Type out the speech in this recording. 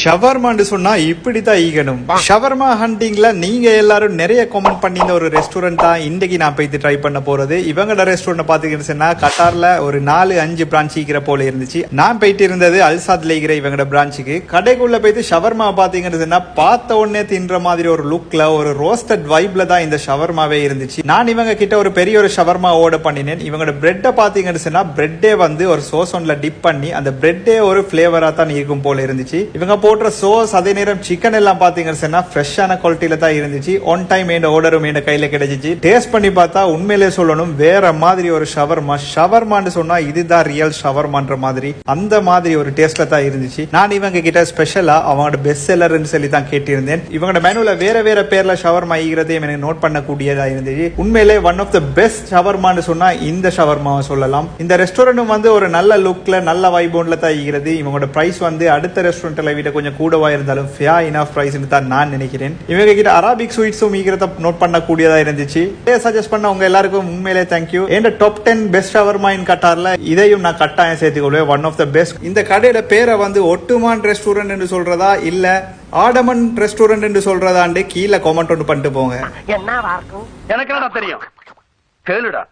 ஷவர்மான்னு சொன்னா இப்படித்தான் ஈகணும். ஷவர்மா ஹண்டிங்ல நீங்க எல்லாரும் நிறைய கமெண்ட் பண்ணி இந்த ஒரு ரெஸ்டாரண்ட் தான் இன்னைக்கு நான் போய் ட்ரை பண்ண போறது. இவங்களோட ரெஸ்டாரண்ட் பாத்தீங்கன்னு சொன்னா கட்டார்ல ஒரு 4-5 பிரான்ச் இருக்கிற போல இருந்துச்சு. நான் போயிட்டு இருந்தது அல்சாத்ல இருக்கிற இவங்களோட பிரான்ச்சுக்கு. கடைக்குள்ள போயிட்டு ஷவர்மா பாத்தீங்கன்னு சொன்னா பார்த்த உடனே தின்ற மாதிரி ஒரு லுக்ல ஒரு ரோஸ்டட் வைப்ல தான் இந்த ஷவர்மாவே இருந்துச்சு. நான் இவங்க கிட்ட ஒரு பெரிய ஒரு ஷவர்மா ஆர்டர் பண்ணினேன். இவங்களோட பிரெட்டை பாத்தீங்கன்னு சொன்னா பிரெட்டே வந்து ஒரு சோஸ் ஒன்ல டிப் பண்ணி அந்த பிரெட்டே ஒரு பிளேவரா தான் இருக்கும் போல இருந்துச்சு. இவங்க போடுற சோஸ் அதே நேரம் சிக்கன் எல்லாம் பாத்தீங்கன்னா ஃப்ரெஷ்ஷான குவாலிட்டியில தான் இருந்துச்சு. ஆன் டைம் என் ஆர்டரும் என் கையில கிடைச்சிச்சு. டேஸ்ட் பண்ணி பார்த்தா உண்மையிலே சொல்லணும் வேற மாதிரி ஒரு ஷவர்மா. ஷவர்மான்னு சொன்னா இதுதான் ரியல் ஷவர்மான்ற மாதிரி அந்த மாதிரி ஒரு டேஸ்ட்ல தான் இருந்துச்சு. நான் இவங்க கிட்ட ஸ்பெஷலா அவங்களோட பெஸ்ட் செல்லர்னு சொல்லி தான் கேட்டிருந்தேன். இவங்களோட மெனுல வேற வேற பேர்ல ஷவர்மா ஈகிறதையும் எனக்கு நோட் பண்ணக்கூடியதா இருந்துச்சு. உண்மையிலே ஒன் ஆஃப் த பெஸ்ட் ஷவர்மான்னு சொன்னா இந்த ஷவர்மாவை சொல்லலாம். இந்த ரெஸ்டாரண்ட் வந்து ஒரு நல்ல லுக்ல நல்ல வைபோன்ல தான் ஈகிறது. இவங்களோட பிரைஸ் வந்து அடுத்த ரெஸ்டாரண்ட்ல விட கொஞ்சம் கூடவா இருந்தாலும் ஃபேர் இனஃப் பிரைஸ் தான் நான் நினைக்கிறேன். இவங்க கிட்ட அரபிக் ஸ்வீட்ஸும் ஈகிறத நோட் பண்ணக்கூடியதா இருந்துச்சு. சஜஸ்ட் பண்ண உங்க எல்லாருக்கும் உண்மையிலே தேங்க்யூ. என் டாப் 10 பெஸ்ட் ஷவர்மா இன் கட்டார்ல இதையும் நான் கட்டாயம் சேர்த்துக்கொள்வேன். One of the best. இந்த கடையோட பேரை வந்து ஒட்டுமான் ரெஸ்டாரண்ட் என்று சொல்றதா இல்ல ஆடமன் ரெஸ்டாரண்ட் என்று சொல்றதாண்டு கீழே கமெண்ட் ஒன்று பண்ணிட்டு போங்க. என்ன எனக்கு தெரியும் கேளுடா.